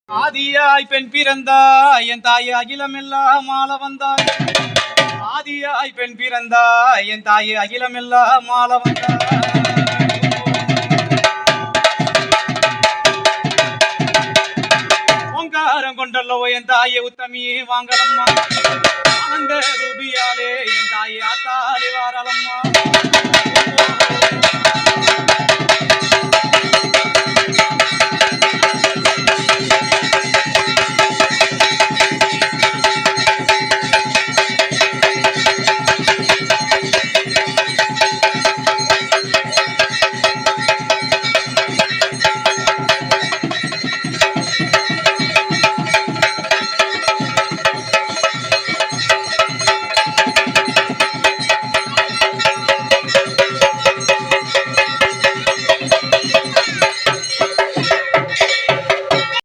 ஆதியாய் பெண் பிறந்தாய் என் தாய் அகிலமெல்லாம் ஆள வந்தாய். ஆதியாய் பெண் பிறந்தாய் என் தாய் அகிலமெல்லாம் ஆள வந்தாய். ஓங்காரம் கொண்டல்லோ என் தாயை உத்தமியே வாங்கலம்மா. ஆனந்த ரூபியாலே என் தாயை ஆத்தாலே வாரலம்மா.